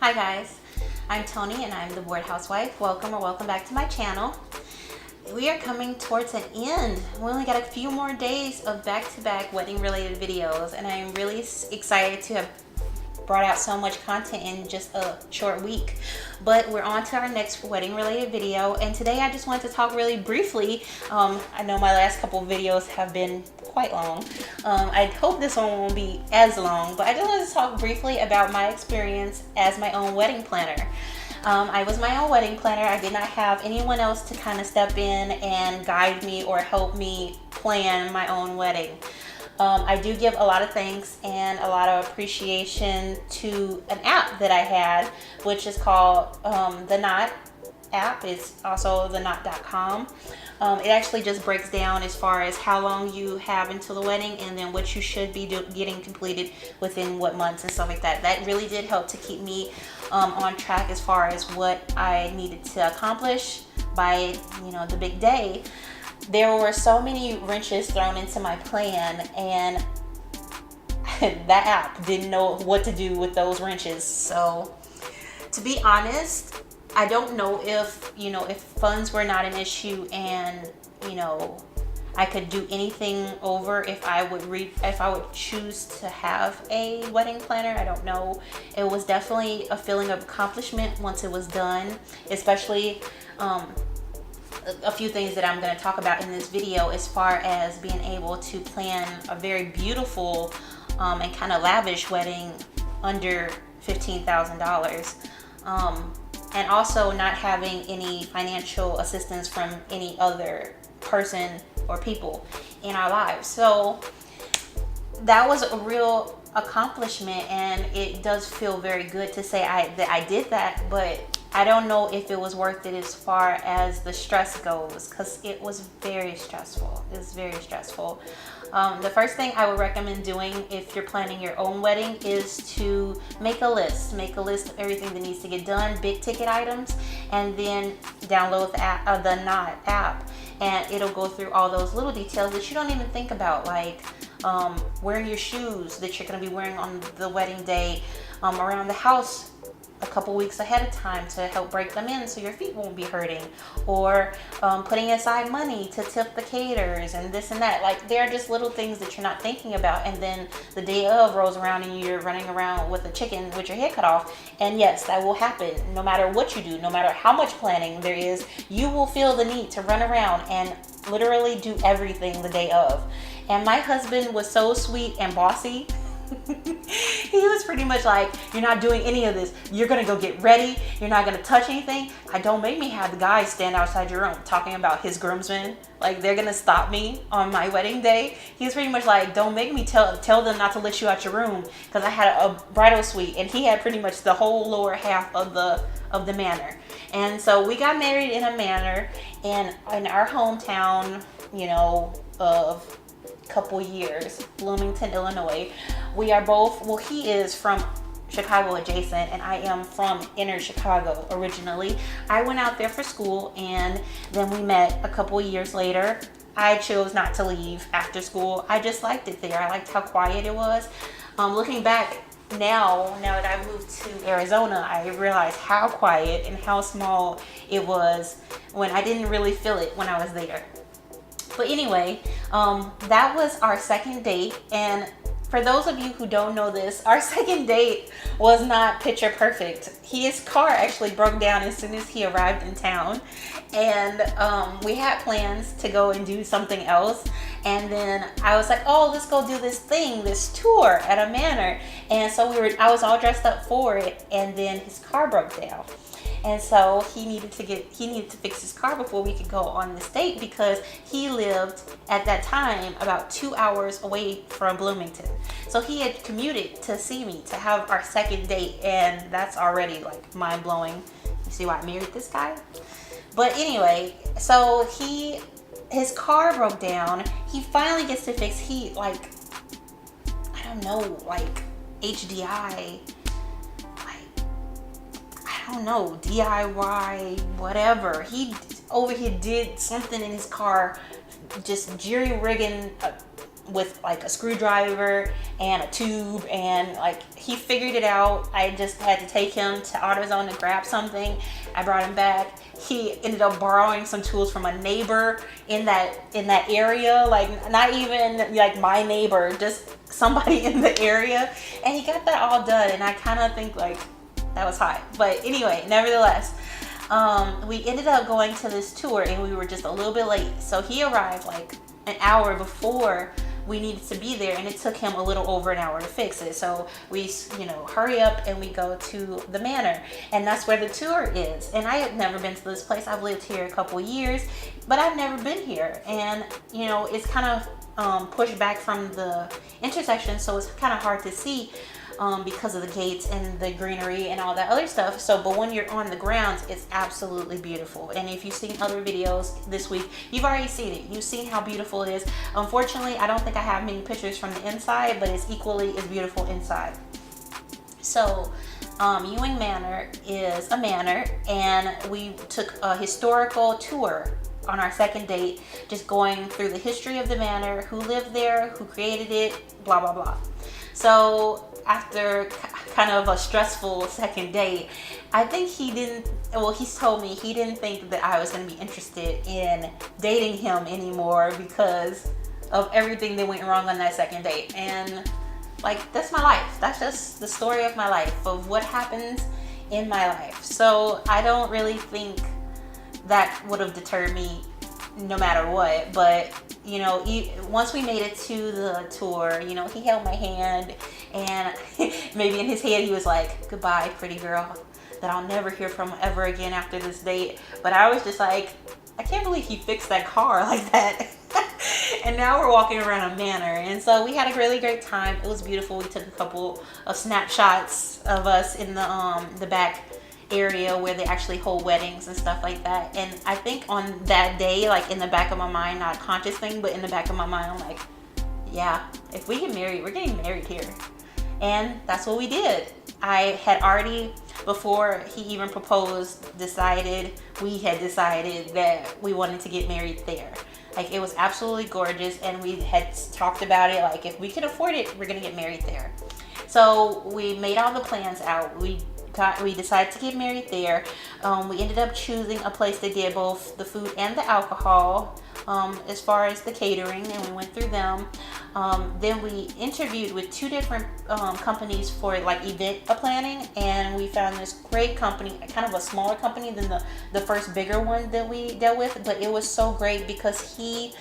Hi guys, I'm Tony and I'm the Bored Housewife. Welcome back to my channel. We are coming towards an end. We only got a few more days of back-to-back wedding related videos, and I'm really excited to have brought out so much content in just a short week. But we're on to our next wedding related video, and today I just wanted to talk really briefly. I know my last couple videos have been quite long. I hope this one won't be as long, but I just wanted to talk briefly about my experience as my own wedding planner. I was my own wedding planner. I did not have anyone else to kind of step in and guide me or help me plan my own wedding. I do give a lot of thanks and a lot of appreciation to an app that I had, which is called the Knot app. It's also theknot.com. It actually just breaks down as far as how long you have until the wedding and then what you should be getting completed within what months and stuff like that. That really did help to keep me on track as far as what I needed to accomplish by, the big day. There were so many wrenches thrown into my plan, and that app didn't know what to do with those wrenches. So to be honest, I don't know if funds were not an issue and I could do anything over if I would choose to have a wedding planner. I don't know. It was definitely a feeling of accomplishment once it was done, especially a few things that I'm going to talk about in this video as far as being able to plan a very beautiful and kind of lavish wedding under $15,000. And also not having any financial assistance from any other person or people in our lives. So that was a real accomplishment, and it does feel very good to say that I did that, but I don't know if it was worth it as far as the stress goes, because it was very stressful. It was very stressful. The first thing I would recommend doing if you're planning your own wedding is to make a list. Make a list of everything that needs to get done, big ticket items, and then download the Knot app, and it'll go through all those little details that you don't even think about, like wearing your shoes that you're going to be wearing on the wedding day around the house a couple weeks ahead of time to help break them in so your feet won't be hurting, or putting aside money to tip the caterers and this and that. Like, there are just little things that you're not thinking about, and then the day of rolls around and you're running around with a chicken with your head cut off. And yes, that will happen. No matter what you do, no matter how much planning there is, you will feel the need to run around and literally do everything the day of. And my husband was so sweet and bossy. He was pretty much like, you're not doing any of this. You're gonna go get ready. You're not gonna touch anything. Don't make me have the guys stand outside your room talking about his groomsmen. Like, they're gonna stop me on my wedding day. He was pretty much like, don't make me tell them not to let you out your room, because I had a bridal suite and he had pretty much the whole lower half of the manor. And so we got married in a manor in our hometown, of couple years, Bloomington, Illinois. We are both, well, he is from Chicago adjacent and I am from inner Chicago originally. I went out there for school, and then we met a couple years later. I chose not to leave after school. I just liked it there. I liked how quiet it was. Looking back now that I've moved to Arizona, I realized how quiet and how small it was when I didn't really feel it when I was there. But anyway, that was our second date, and for those of you who don't know this, our second date was not picture perfect. His car actually broke down as soon as he arrived in town, and we had plans to go and do something else, and then I was like, oh, let's go do this tour at a manor. And so I was all dressed up for it, and then his car broke down. And so he needed to fix his car before we could go on this date, because he lived at that time about 2 hours away from Bloomington. So he had commuted to see me to have our second date, and that's already like mind blowing. You see why I married this guy? But anyway, so his car broke down. He finally gets to fix HDI. I don't know, DIY, whatever. He over here did something in his car, just jury rigging with like a screwdriver and a tube, and like he figured it out. I just had to take him to AutoZone to grab something. I brought him back. He ended up borrowing some tools from a neighbor in that area, like not even like my neighbor, just somebody in the area, and he got that all done. And I kind of think like that was hot, but anyway, nevertheless, we ended up going to this tour, and we were just a little bit late. So he arrived like an hour before we needed to be there, and it took him a little over an hour to fix it. So we, hurry up and we go to the manor, and that's where the tour is. And I have never been to this place. I've lived here a couple years, but I've never been here. And it's kind of pushed back from the intersection, so it's kind of hard to see because of the gates and the greenery and all that other stuff. So, but when you're on the grounds, it's absolutely beautiful. And if you've seen other videos this week, you've already seen it. You've seen how beautiful it is. Unfortunately, I don't think I have many pictures from the inside, but it's equally as beautiful inside. So, Ewing Manor is a manor, and we took a historical tour on our second date, just going through the history of the manor, who lived there, who created it, blah, blah, blah. So after kind of a stressful second date, I think he's told me he didn't think that I was going to be interested in dating him anymore because of everything that went wrong on that second date. And like, that's my life. That's just the story of my life, of what happens in my life. So I don't really think that would have deterred me no matter what. But once we made it to the tour, he held my hand, and maybe in his head he was like, goodbye, pretty girl that I'll never hear from ever again after this date. But I was just like, I can't believe he fixed that car like that. And now we're walking around a manor, and so we had a really great time. It was beautiful. We took a couple of snapshots of us in the back area where they actually hold weddings and stuff like that. And I think on that day, like in the back of my mind, not a conscious thing, but in the back of my mind, I'm like, yeah, if we get married, we're getting married here. And that's what we did. I had already, before he even proposed, we had decided that we wanted to get married there. Like, it was absolutely gorgeous, and we had talked about it, like, if we could afford it, we're gonna get married there. So we made all the plans out. We decided to get married there. We ended up choosing a place that did both the food and the alcohol, as far as the catering, and we went through them. Then we interviewed with two different companies for like event planning, and we found this great company, kind of a smaller company than the first bigger one that we dealt with, but it was so great because he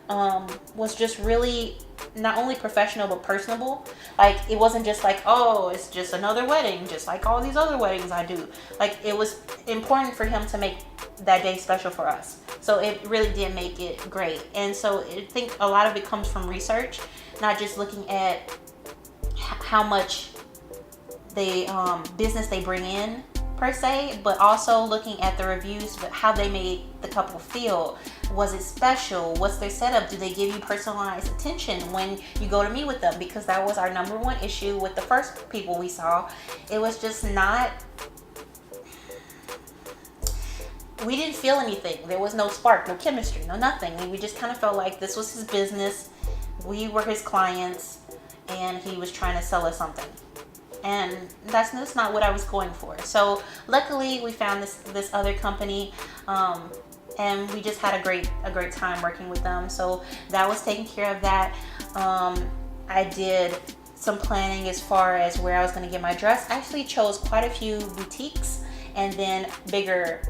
was just really not only professional but personable. Like, it wasn't just like, oh, it's just another wedding just like all these other weddings I do. Like, it was important for him to make that day special for us, so it really did make it great. And so I think a lot of it comes from research, not just looking at how much business they bring in per se, but also looking at the reviews, but how they made the couple feel. Was it special? What's their setup? Do they give you personalized attention when you go to meet with them? Because that was our number one issue with the first people we saw. It was just not, we didn't feel anything. There was no spark, no chemistry, no nothing. And we just kind of felt like this was his business. We were his clients, and he was trying to sell us something. And that's not what I was going for. So luckily we found this other company, and we just had a great time working with them. So that was taking care of that. I did some planning as far as where I was going to get my dress. I actually chose quite a few boutiques and then bigger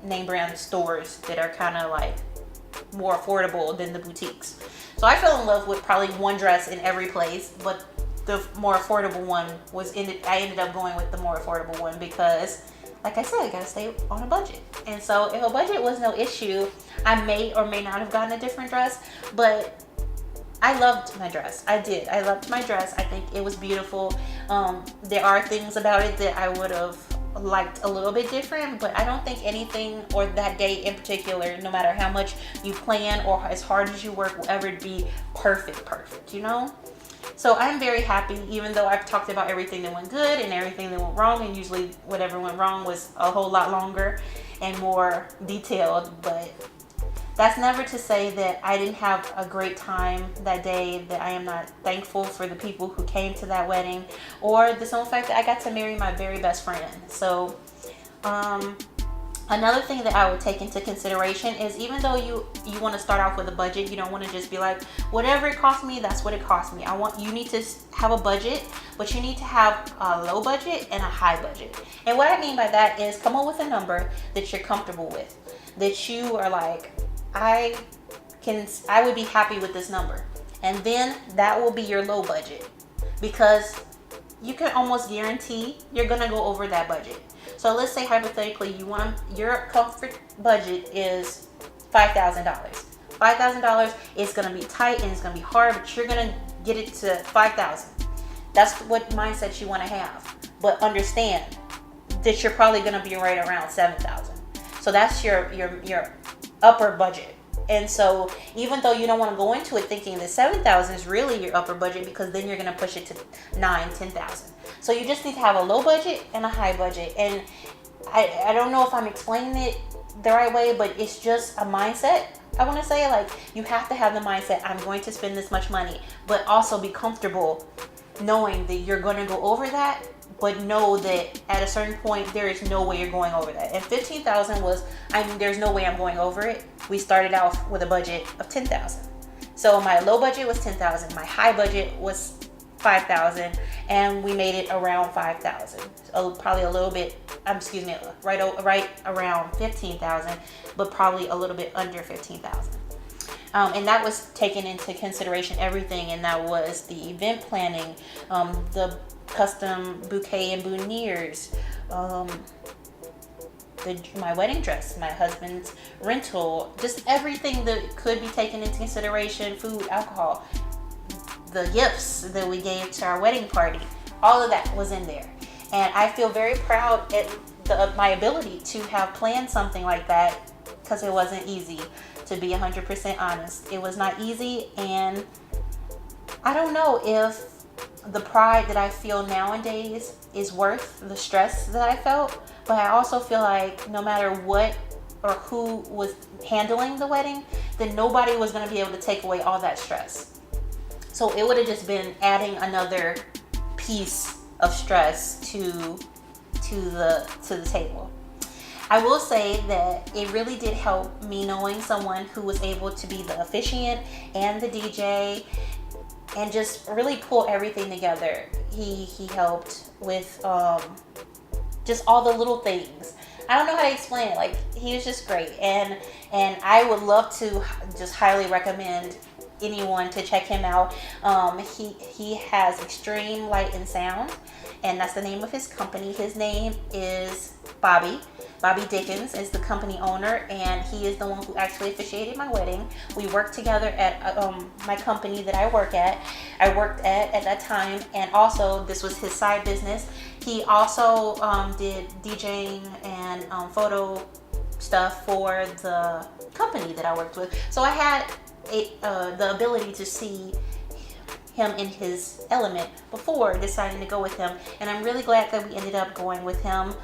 name brand stores that are kind of like more affordable than the boutiques. So I fell in love with probably one dress in every place, but the more affordable one I ended up going with the more affordable one because, like I said, I gotta stay on a budget. And so if a budget was no issue, I may or may not have gotten a different dress, but I loved my dress. I did. I loved my dress. I think it was beautiful. There are things about it that I would have liked a little bit different, but I don't think anything, or that day in particular, no matter how much you plan or as hard as you work, will ever be perfect, So I'm very happy, even though I've talked about everything that went good and everything that went wrong, and usually whatever went wrong was a whole lot longer and more detailed, but That's never to say that I didn't have a great time that day, that I am not thankful for the people who came to that wedding, or the simple fact that I got to marry my very best friend. So another thing that I would take into consideration is, even though you want to start off with a budget, you don't want to just be like, whatever it cost me, that's what it cost me. You need to have a budget, but you need to have a low budget and a high budget. And what I mean by that is, come up with a number that you're comfortable with, that you are like, I would be happy with this number. And then that will be your low budget, because you can almost guarantee you're gonna go over that budget. So let's say hypothetically your comfort budget is $5,000. $5,000 is gonna be tight and it's gonna be hard, but you're gonna get it to $5,000. That's what mindset you want to have. But understand that you're probably gonna be right around $7,000. So that's your upper budget. And so even though you don't want to go into it thinking that $7,000 is really your upper budget, because then you're going to push it to $9,000, $10,000. So you just need to have a low budget and a high budget. And I don't know if I'm explaining it the right way, but it's just a mindset. I want to say, like, you have to have the mindset, I'm going to spend this much money, but also be comfortable knowing that you're going to go over that, but know that at a certain point there is no way you're going over that. And $15,000 was, there's no way I'm going over it. We started off with a budget of $10,000. So my low budget was $10,000, my high budget was $5,000, and we made it around $5,000. So probably a little bit, right around $15,000, but probably a little bit under $15,000. And that was taken into consideration everything, and that was the event planning, the custom bouquet and boutonnieres, my wedding dress, my husband's rental, just everything that could be taken into consideration, food, alcohol, the gifts that we gave to our wedding party, all of that was in there. And I feel very proud at my ability to have planned something like that, because it wasn't easy, to be 100% honest. It was not easy, and I don't know if the pride that I feel nowadays is worth the stress that I felt, but I also feel like no matter what or who was handling the wedding, then nobody was going to be able to take away all that stress. So it would have just been adding another piece of stress to the table. I will say that it really did help me knowing someone who was able to be the officiant and the DJ and just really pull everything together. He helped with just all the little things. I don't know how to explain it. Like, he was just great, and I would love to just highly recommend anyone to check him out. He has Extreme Light and Sound, and that's the name of his company. His name is Bobby Dickens is the company owner, and he is the one who actually officiated my wedding. We worked together at my company that I worked at that time, and also this was his side business. He also did DJing and photo stuff for the company that I worked with. So I had the ability to see him in his element before deciding to go with him, and I'm really glad that we ended up going with him.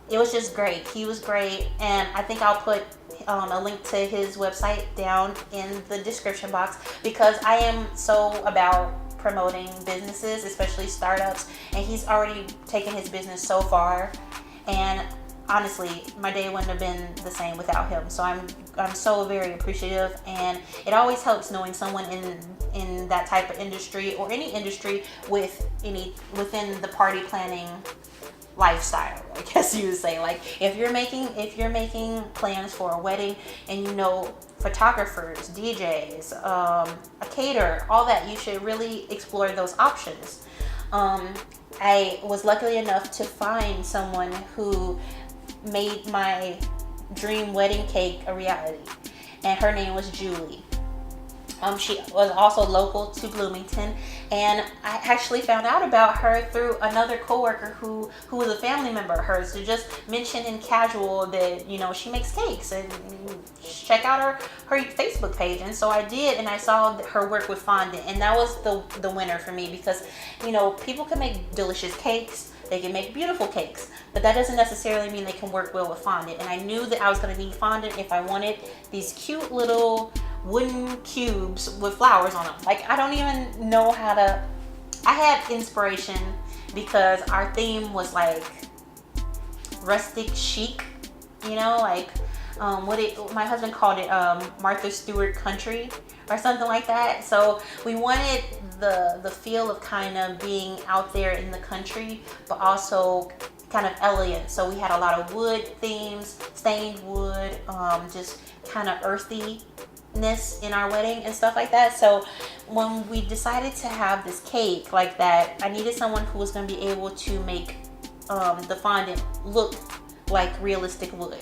It was just great. He was great, and I think I'll put a link to his website down in the description box, because I am so about promoting businesses, especially startups, and he's already taken his business so far, and honestly, my day wouldn't have been the same without him. So I'm so very appreciative, and it always helps knowing someone in that type of industry, or any industry within the party planning lifestyle, I guess you would say. Like, if you're making plans for a wedding, and you know photographers, DJs, a caterer, all that, you should really explore those options. I was lucky enough to find someone who made my dream wedding cake a reality, and her name was Julie. She was also local to Bloomington, and I actually found out about her through another coworker who was a family member of hers, who just mentioned in casual that, you know, she makes cakes and check out her Facebook page. And so I did, and I saw her work with fondant, and that was the winner for me, because, you know, people can make delicious cakes, They can make beautiful cakes, but that doesn't necessarily mean they can work well with fondant. And I knew that I was going to need fondant if I wanted these cute little wooden cubes with flowers on them. Like, I don't even know how to. I had inspiration because our theme was like rustic chic, you know, like my husband called it Martha Stewart country or something like that. So we wanted the feel of kind of being out there in the country, but also kind of elegant. So we had a lot of wood themes, stained wood, just kind of earthiness in our wedding and stuff like that. So when we decided to have this cake like that, I needed someone who was going to be able to make the fondant look like realistic wood.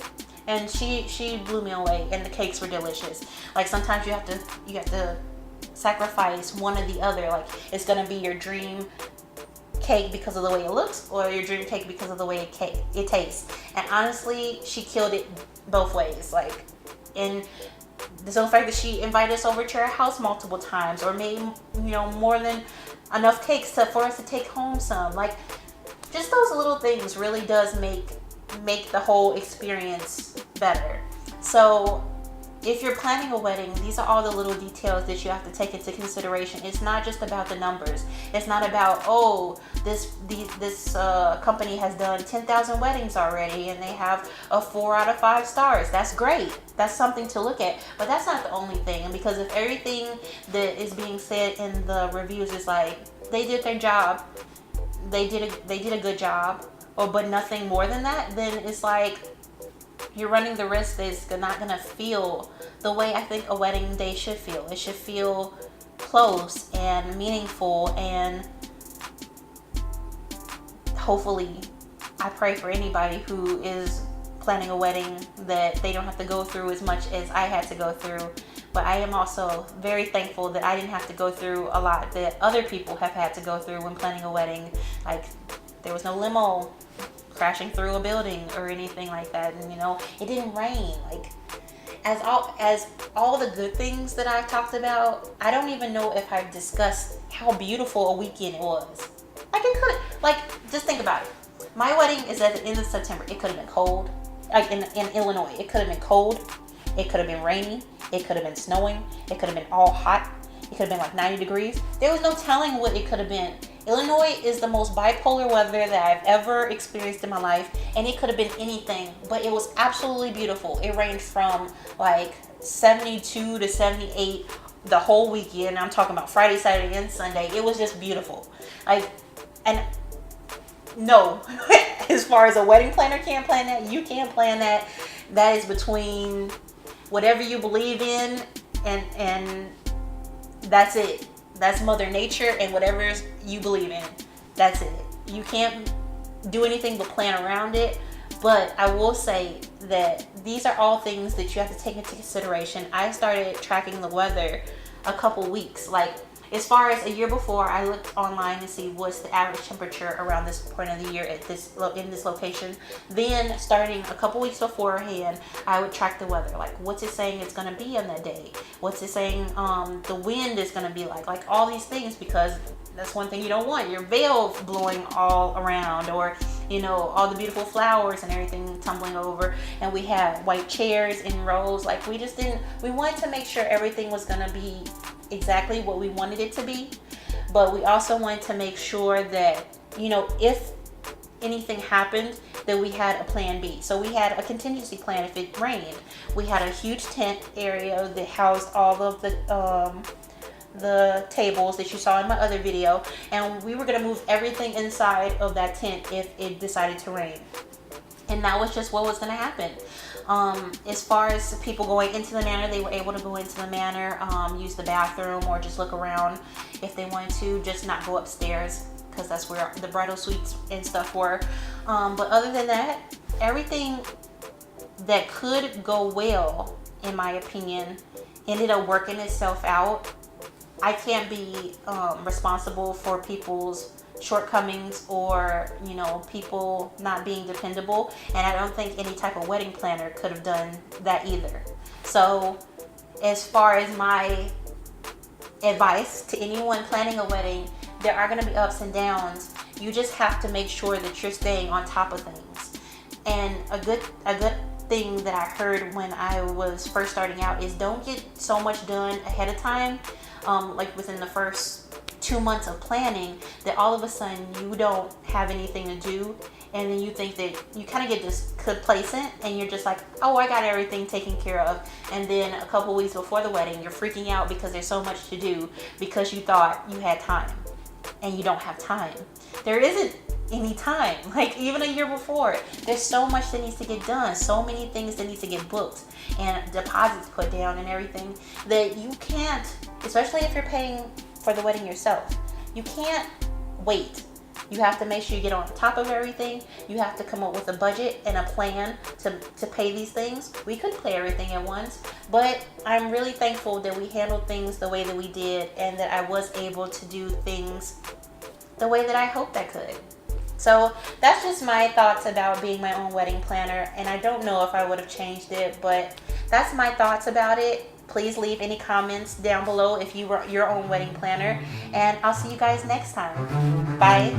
And she blew me away, and the cakes were delicious. Like, sometimes you have to sacrifice one or the other. Like, it's gonna be your dream cake because of the way it looks, or your dream cake because of the way it tastes. And honestly, she killed it both ways. Like, and so the fact that she invited us over to her house multiple times, or made, you know, more than enough cakes for us to take home some. Like, just those little things really does make the whole experience better. So if you're planning a wedding, these are all the little details that you have to take into consideration. It's not just about the numbers. It's not about, oh, this company has done 10,000 weddings already and they have a 4 out of 5 stars. That's great. That's something to look at. But that's not the only thing. And because if everything that is being said in the reviews is like, they did their job, they did a good job, but nothing more than that, then it's like you're running the risk that it's not going to feel the way I think a wedding day should feel. It should feel close and meaningful, and hopefully, I pray for anybody who is planning a wedding that they don't have to go through as much as I had to go through. But I am also very thankful that I didn't have to go through a lot that other people have had to go through when planning a wedding. Like, there was no limo crashing through a building or anything like that, and you know, it didn't rain. Like, as all the good things that I've talked about, I don't even know if I've discussed how beautiful a weekend it was. Like, it could, like, just think about it. My wedding is at the end of September. It could have been cold, like in Illinois. It could have been cold. It could have been rainy. It could have been snowing. It could have been all hot. It could have been like 90 degrees. There was no telling what it could have been. Illinois is the most bipolar weather that I've ever experienced in my life, and it could have been anything, but it was absolutely beautiful. It ranged from like 72 to 78 the whole weekend. I'm talking about Friday, Saturday, and Sunday. It was just beautiful. Like, and no, as far as a wedding planner can't plan that, you can't plan that. That is between whatever you believe in, and that's it. That's Mother Nature and whatever you believe in. That's it. You can't do anything but plan around it. But I will say that these are all things that you have to take into consideration. I started tracking the weather a couple weeks. Like, as far as a year before, I looked online to see what's the average temperature around this point of the year at in this location. Then, starting a couple weeks beforehand, I would track the weather. Like, what's it saying it's going to be on that day? What's it saying the wind is going to be like? Like, all these things, because that's one thing you don't want. Your veil blowing all around, or, you know, all the beautiful flowers and everything tumbling over. And we had white chairs in rows. Like, we wanted to make sure everything was going to be exactly what we wanted it to be, but we also wanted to make sure that, you know, if anything happened, that we had a plan B. So we had a contingency plan if it rained. We had a huge tent area that housed all of the tables that you saw in my other video, and we were going to move everything inside of that tent if it decided to rain. And that was just what was going to happen. As far as people going into the manor, they were able to go into the manor, use the bathroom, or just look around if they wanted to, just not go upstairs, because that's where the bridal suites and stuff were. But other than that, everything that could go well, in my opinion, ended up working itself out. I can't be responsible for people's shortcomings, or, you know, people not being dependable, and I don't think any type of wedding planner could have done that either. So as far as my advice to anyone planning a wedding, there are going to be ups and downs, You just have to make sure that you're staying on top of things. And a good thing that I heard when I was first starting out is don't get so much done ahead of time, like within the first 2 months of planning, that all of a sudden you don't have anything to do, and then you think that you kind of get just complacent and you're just like, oh, I got everything taken care of, and then a couple weeks before the wedding you're freaking out because there's so much to do because you thought you had time, and you don't have time. There isn't any time. Like even a year before, there's so much that needs to get done, so many things that needs to get booked and deposits put down and everything, that you can't, especially if you're paying for the wedding yourself, you can't wait. You have to make sure you get on top of everything. You have to come up with a budget and a plan to pay these things. We couldn't pay everything at once, but I'm really thankful that we handled things the way that we did, and that I was able to do things the way that I hoped I could. So that's just my thoughts about being my own wedding planner, and I don't know if I would have changed it, but that's my thoughts about it. Please leave any comments down below if you were your own wedding planner, and I'll see you guys next time. Bye.